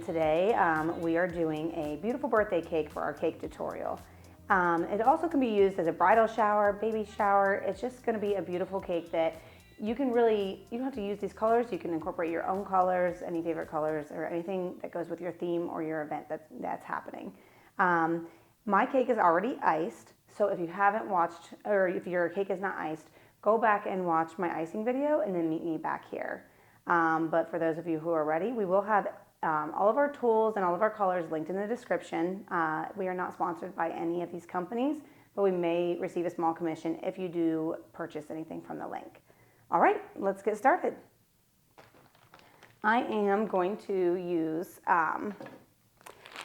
today we are doing a beautiful birthday cake for our cake tutorial. It also can be used as a bridal shower, baby shower. It's just going to be a beautiful cake that you can really, you don't have to use these colors. You can incorporate your own colors, any favorite colors, or anything that goes with your theme or your event that's happening. My cake is already iced, so if you haven't watched, or if your cake is not iced, go back and watch my icing video and then meet me back here. But for those of you who are ready, we will have all of our tools and all of our colors linked in the description. We are not sponsored by any of these companies, but we may receive a small commission if you do purchase anything from the link. All right, let's get started. I am going to use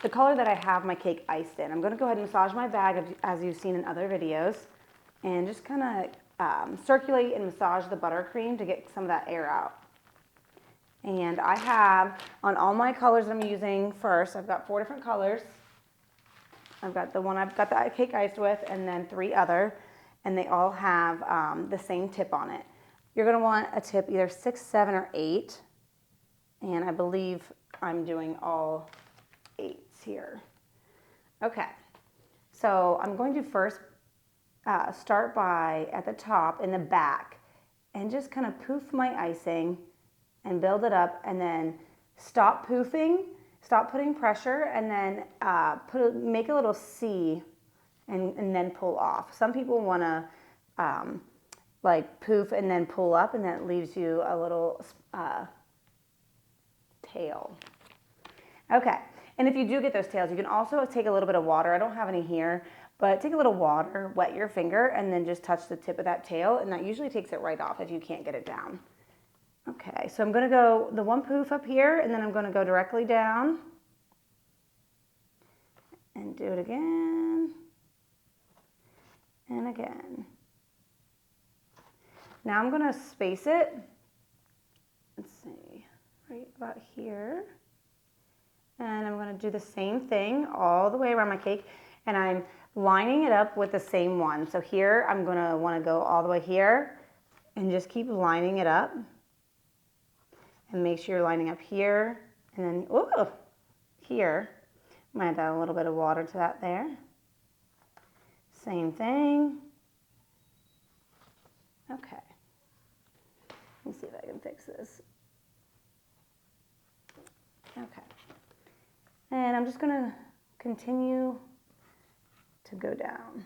the color that I have my cake iced in. I'm going to go ahead and massage my bag as you've seen in other videos, and just kind of circulate and massage the buttercream to get some of that air out. And I have, on all my colors I'm using first, I've got 4 different colors. I've got the one I've got the cake iced with, and then 3 other, and they all have the same tip on it. You're going to want a tip either 6, 7, or 8, and I believe I'm doing all 8s here. Okay, so I'm going to first start by at the top in the back and just kind of poof my icing and build it up, and then stop poofing, stop putting pressure, and then make a little C and then pull off. Some people want to like poof and then pull up, and then it leaves you a little tail. Okay, and if you do get those tails, you can also take a little bit of water. I don't have any here, but take a little water, wet your finger, and then just touch the tip of that tail, and that usually takes it right off if you can't get it down. Okay, so I'm going to go the one poof up here, and then I'm going to go directly down and do it again and again. Now I'm going to space it, let's see, right about here, and I'm going to do the same thing all the way around my cake, and I'm lining it up with the same one. So here I'm going to want to go all the way here and just keep lining it up. And make sure you're lining up here, and then here. I'm going to add a little bit of water to that there. Same thing. Okay. Let me see if I can fix this. Okay. And I'm just going to continue to go down.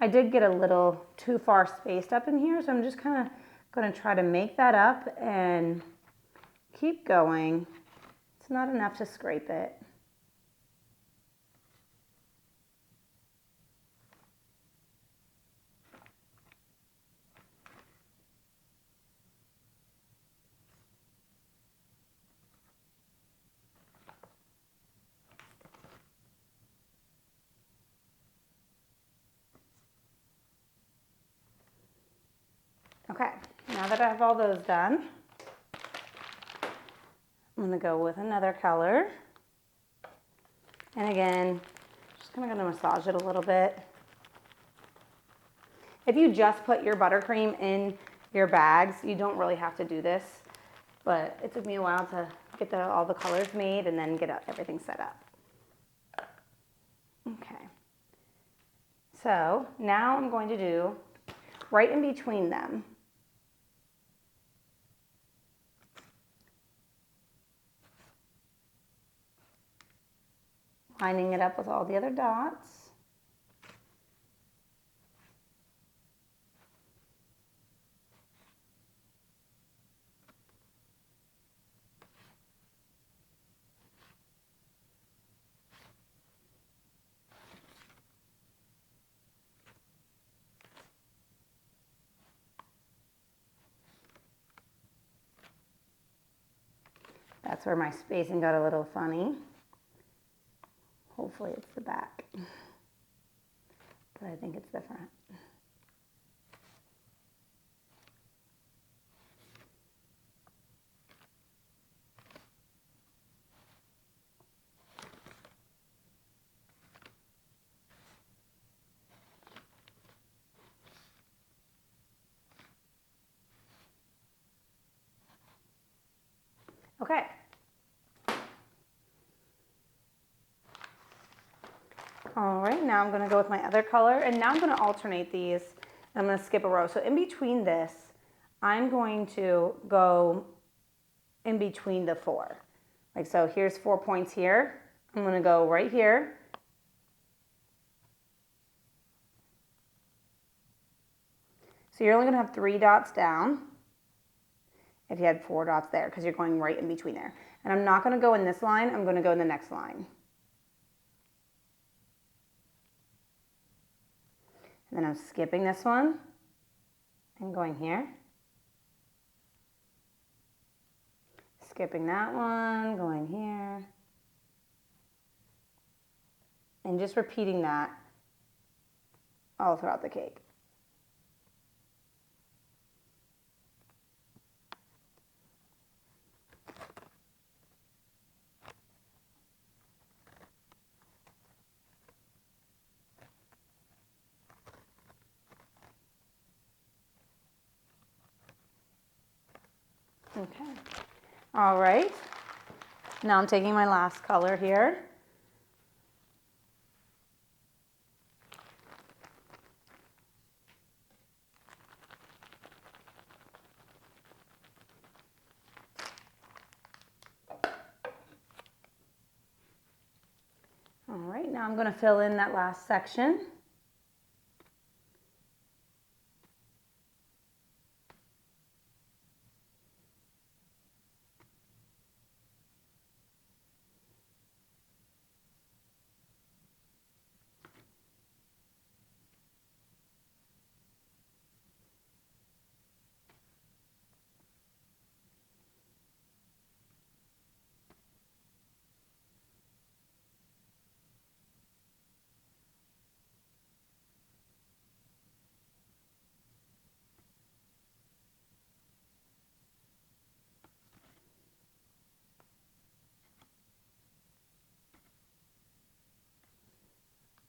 I did get a little too far spaced up in here, so I'm just kind of going to try to make that up and keep going. It's not enough to scrape it. Okay, now that I have all those done, I'm going to go with another color. And again, just kind of going to massage it a little bit. If you just put your buttercream in your bags, you don't really have to do this. But it took me a while to get all the colors made and then get everything set up. Okay. So now I'm going to do right in between them. Lining it up with all the other dots. That's where my spacing got a little funny. Hopefully it's the back. but I think it's different. Okay. All right, now I'm gonna go with my other color, and now I'm gonna alternate these. I'm gonna skip a row. So in between this, I'm going to go in between the 4. Like so, here's 4 points here. I'm gonna go right here. So you're only gonna have 3 dots down if you had 4 dots there, because you're going right in between there. And I'm not gonna go in this line, I'm gonna go in the next line. And then I'm skipping this one and going here. Skipping that one, going here. And just repeating that all throughout the cake. Okay. All right. Now I'm taking my last color here. All right, now I'm going to fill in that last section.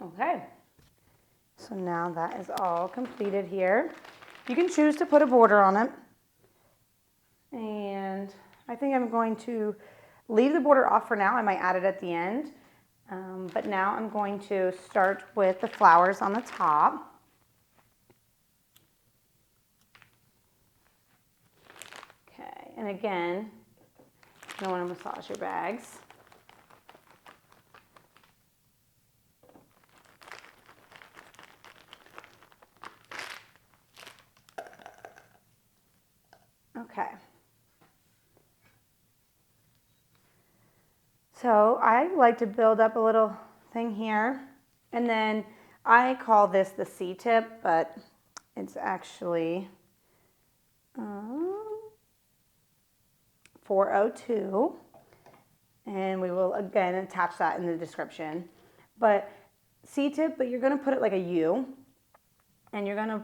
Okay, so now that is all completed here. You can choose to put a border on it. And I think I'm going to leave the border off for now. I might add it at the end. But now I'm going to start with the flowers on the top. Okay, and again, you don't want to massage your bags. Okay. So I like to build up a little thing here, and then I call this the C-tip, but it's actually 402, and we will again attach that in the description. But C-tip, but you're going to put it like a U, and you're going to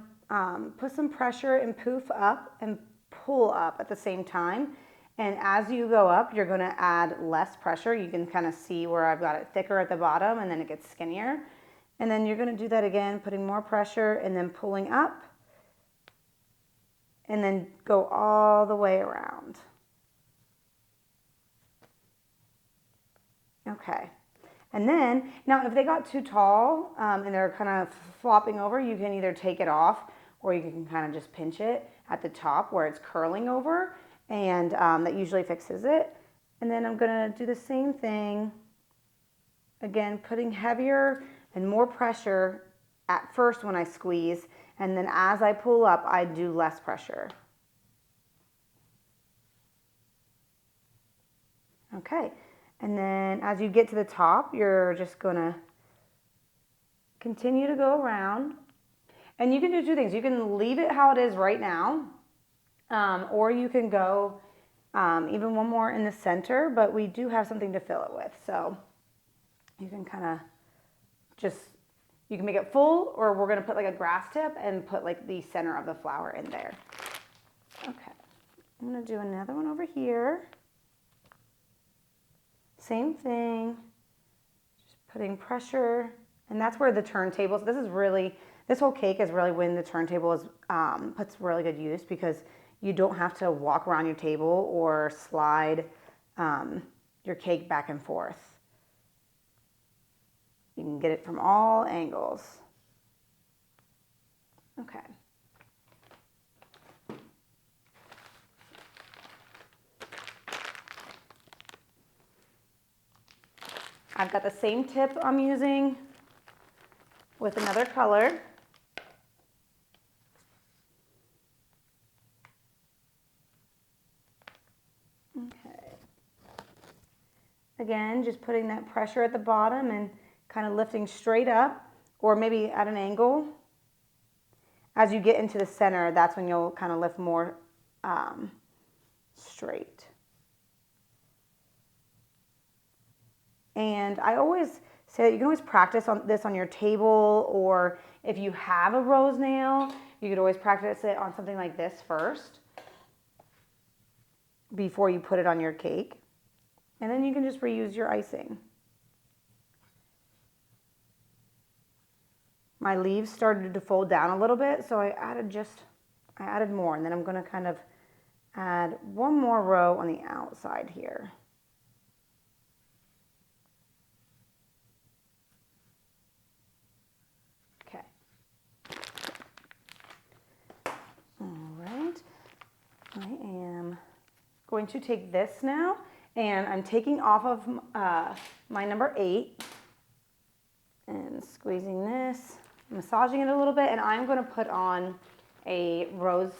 put some pressure and poof up and pull up at the same time. And as you go up, you're going to add less pressure. You can kind of see where I've got it thicker at the bottom, and then it gets skinnier. And then you're going to do that again, putting more pressure and then pulling up, and then go all the way around. Okay. And then, now if they got too tall and they're kind of flopping over, you can either take it off, or you can kind of just pinch it at the top where it's curling over, and that usually fixes it. And then I'm gonna do the same thing, again, putting heavier and more pressure at first when I squeeze, and then as I pull up, I do less pressure. Okay, and then as you get to the top, you're just gonna continue to go around. And you can do 2 things. You can leave it how it is right now, or you can go even one more in the center, but we do have something to fill it with. So you can kind of just You can make it full, or we're gonna put like a grass tip and put like the center of the flower in there. Okay, I'm gonna do another one over here. Same thing, just putting pressure, and that's where the turntables, this whole cake is really when the turntable is puts really good use, because you don't have to walk around your table or slide your cake back and forth. You can get it from all angles. Okay. I've got the same tip I'm using with another color. Okay. Again, just putting that pressure at the bottom and kind of lifting straight up, or maybe at an angle. As you get into the center, that's when you'll kind of lift more straight. And I always say that you can always practice on this on your table, or if you have a rose nail, you could always practice it on something like this first before you put it on your cake. And then you can just reuse your icing. My leaves started to fold down a little bit, so I added more, and then I'm going to kind of add one more row on the outside here. Okay. All right. I am going to take this now, and I'm taking off of my number 8 and squeezing this, massaging it a little bit, and I'm going to put on a rose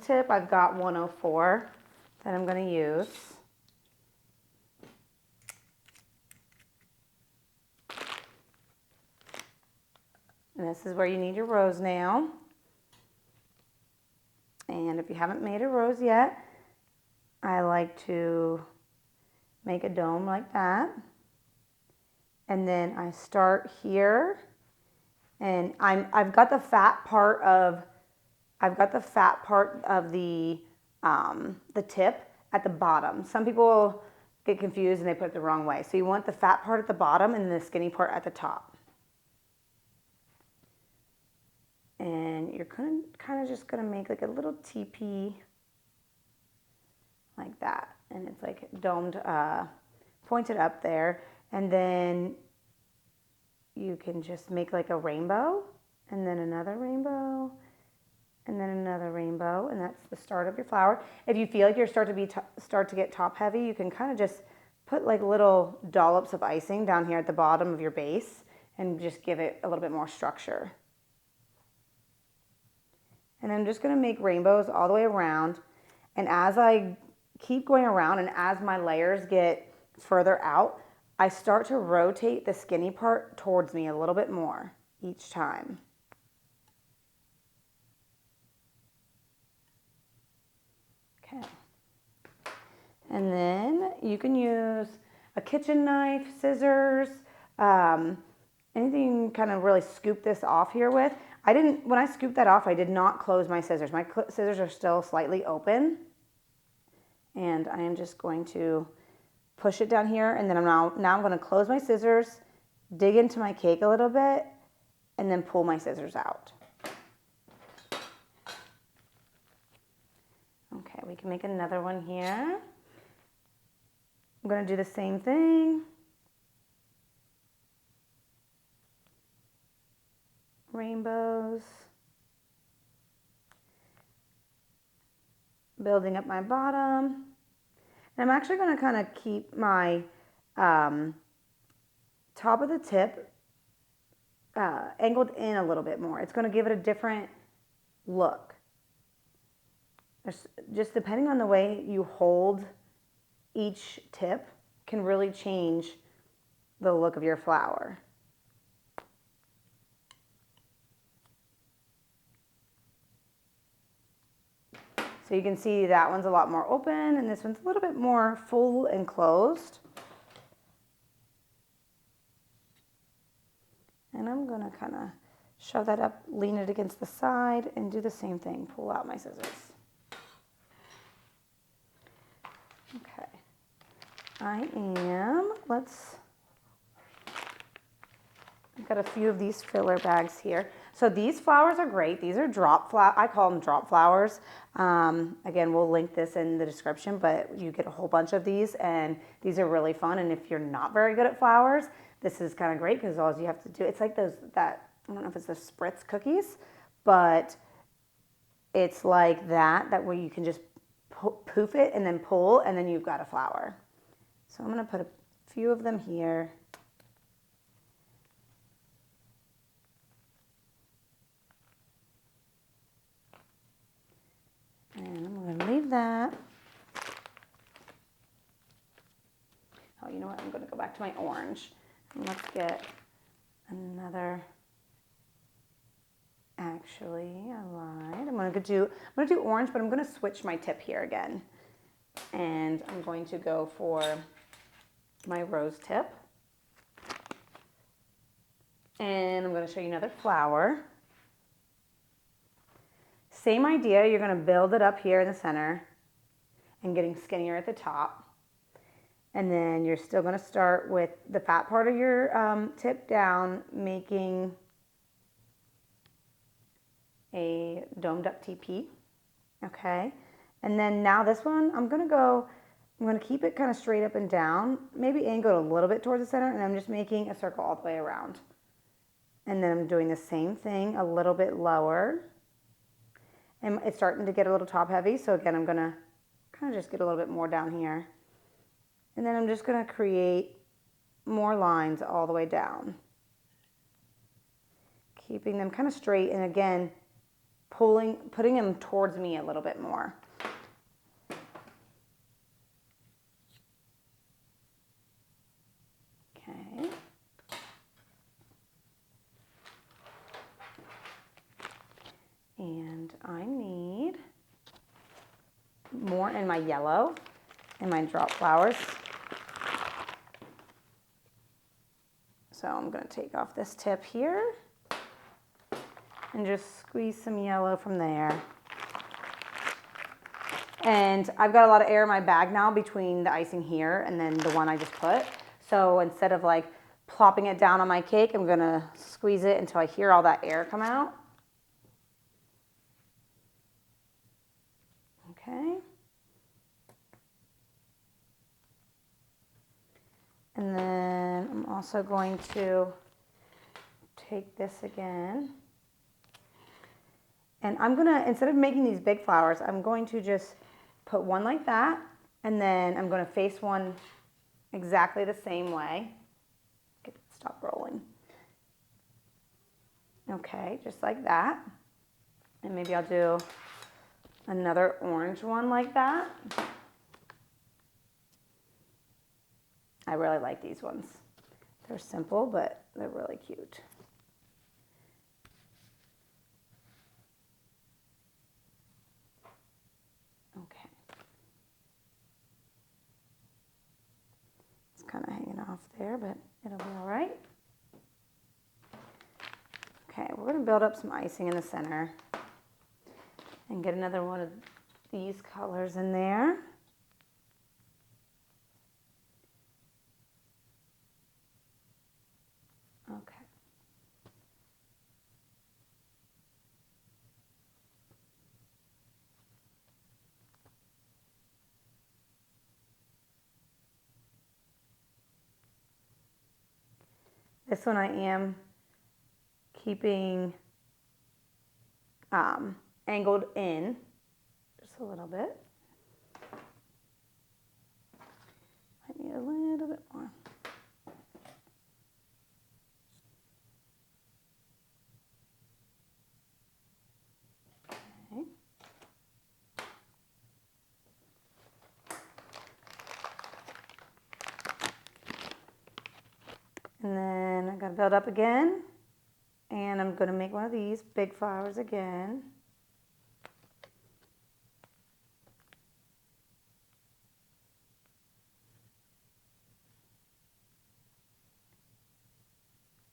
tip. I've got 104 that I'm going to use. And this is where you need your rose nail. And if you haven't made a rose yet, I like to make a dome like that. And then I start here, and I've got the fat part of the tip at the bottom. Some people get confused and they put it the wrong way. So you want the fat part at the bottom and the skinny part at the top. And you're kind of just gonna make like a little teepee like that, and it's like domed, pointed up there. And then you can just make like a rainbow, and then another rainbow, and then another rainbow, and that's the start of your flower. If you feel like you're start to get top heavy, you can kind of just put like little dollops of icing down here at the bottom of your base and just give it a little bit more structure. And I'm just going to make rainbows all the way around, and as I keep going around and as my layers get further out, I start to rotate the skinny part towards me a little bit more each time. Okay. And then you can use a kitchen knife, scissors, anything kind of really scoop this off here with. When I scooped that off, I did not close my scissors. My scissors are still slightly open. And I am just going to push it down here, and then now I'm going to close my scissors, dig into my cake a little bit, and then pull my scissors out. Okay, we can make another one here. I'm going to do the same thing. Rainbows. Building up my bottom. And I'm actually going to kind of keep my top of the tip angled in a little bit more. It's going to give it a different look. Just depending on the way you hold each tip can really change the look of your flower. So you can see that one's a lot more open, and this one's a little bit more full and closed. gonna kind of shove that up, lean it against the side, and do the same thing. Pull out my scissors. Okay. I've got a few of these filler bags here. So these flowers are great. These are drop flower. I call them drop flowers. Again, we'll link this in the description, but you get a whole bunch of these, and these are really fun. And if you're not very good at flowers, this is kind of great because all you have to do, it's like I don't know if it's the Spritz cookies, but it's like that where you can just poof it and then pull, and then you've got a flower. So I'm going to put a few of them here. And I'm going to leave that. Oh, you know what? I'm going to go back to my orange. And let's get another. Actually, I lied. I'm going to do orange, but I'm going to switch my tip here again. And I'm going to go for my rose tip. And I'm going to show you another flower. Same idea, you're going to build it up here in the center and getting skinnier at the top. And then you're still going to start with the fat part of your tip down, making a domed up TP. Okay. And then now this one, I'm going to keep it kind of straight up and down, maybe angle a little bit towards the center, and I'm just making a circle all the way around. And then I'm doing the same thing a little bit lower. And it's starting to get a little top heavy, so again, I'm going to kind of just get a little bit more down here. And then I'm just going to create more lines all the way down. Keeping them kind of straight, and again, putting them towards me a little bit more. Okay. And I need more in my yellow and my drop flowers. So I'm going to take off this tip here and just squeeze some yellow from there. And I've got a lot of air in my bag now between the icing here and then the one I just put. So instead of like plopping it down on my cake, I'm going to squeeze it until I hear all that air come out. Okay. And then I'm also going to take this again. And I'm going to, instead of making these big flowers, I'm going to just put one like that. And then I'm going to face one exactly the same way. Stop rolling. Okay, just like that. And maybe I'll do another orange one like that. I really like these ones. They're simple, but they're really cute. Okay. It's kind of hanging off there, but it'll be all right. Okay, we're going to build up some icing in the center and get another one of these colors in there. Okay. This one I am keeping angled in just a little bit. I need a little bit more. Okay. And then I'm going to build up again, and I'm going to make one of these big flowers again.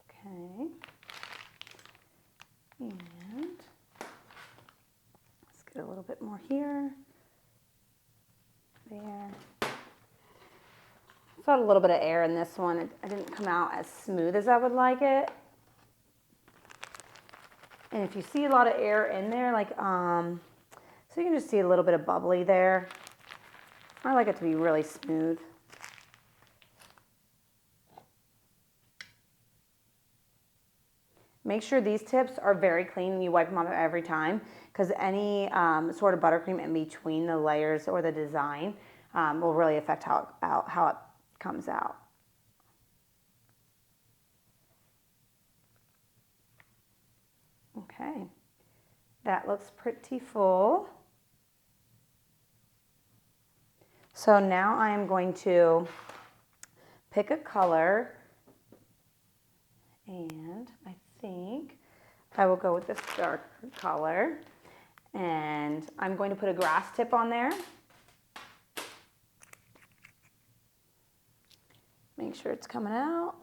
Okay. And let's get a little bit more here. There. Got a little bit of air in this one. It didn't come out as smooth as I would like it. And if you see a lot of air in there, like, so you can just see a little bit of bubbly there. I like it to be really smooth. Make sure these tips are very clean and you wipe them off every time, because any sort of buttercream in between the layers or the design will really affect how it comes out. Okay, that looks pretty full. So now I am going to pick a color, and I think I will go with this darker color, and I'm going to put a grass tip on there. Make sure it's coming out.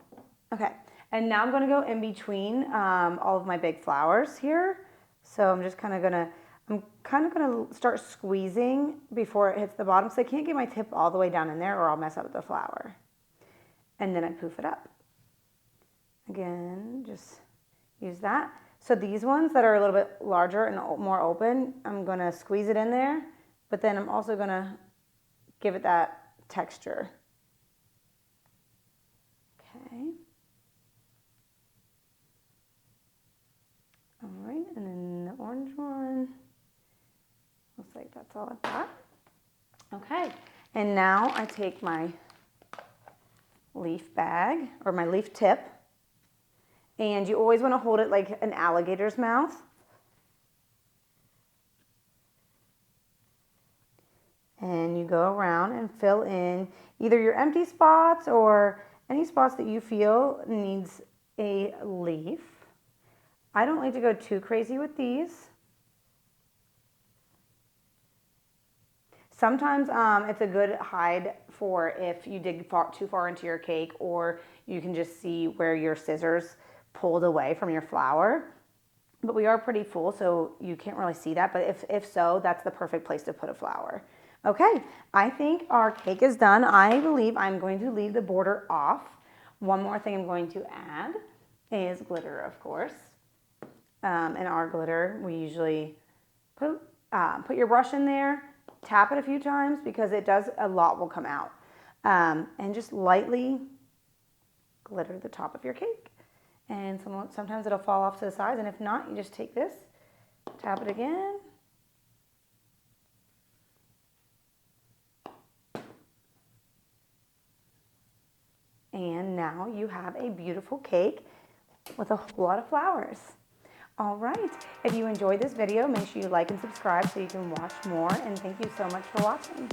Okay, and now I'm going to go in between all of my big flowers here. So I'm just kind of going to start squeezing before it hits the bottom, so I can't get my tip all the way down in there or I'll mess up the flower. And then I poof it up. Again, just use that. So these ones that are a little bit larger and more open, I'm going to squeeze it in there, but then I'm also going to give it that texture. Okay. All right, and then the orange one. Looks like that's all I've got. Okay, and now I take my leaf bag or my leaf tip, and you always want to hold it like an alligator's mouth. And you go around and fill in either your empty spots or any spots that you feel needs a leaf. I don't like to go too crazy with these. Sometimes it's a good hide for if you dig too far into your cake, or you can just see where your scissors pulled away from your flower. But we are pretty full, so you can't really see that. But if so, that's the perfect place to put a flower. Okay, I think our cake is done. I believe I'm going to leave the border off. One more thing I'm going to add is glitter, of course. And our glitter, we usually put your brush in there, tap it a few times because a lot will come out. And just lightly glitter the top of your cake. And sometimes it'll fall off to the sides, and if not, you just take this, tap it again. And now you have a beautiful cake with a whole lot of flowers. All right, if you enjoyed this video, make sure you like and subscribe so you can watch more, and thank you so much for watching.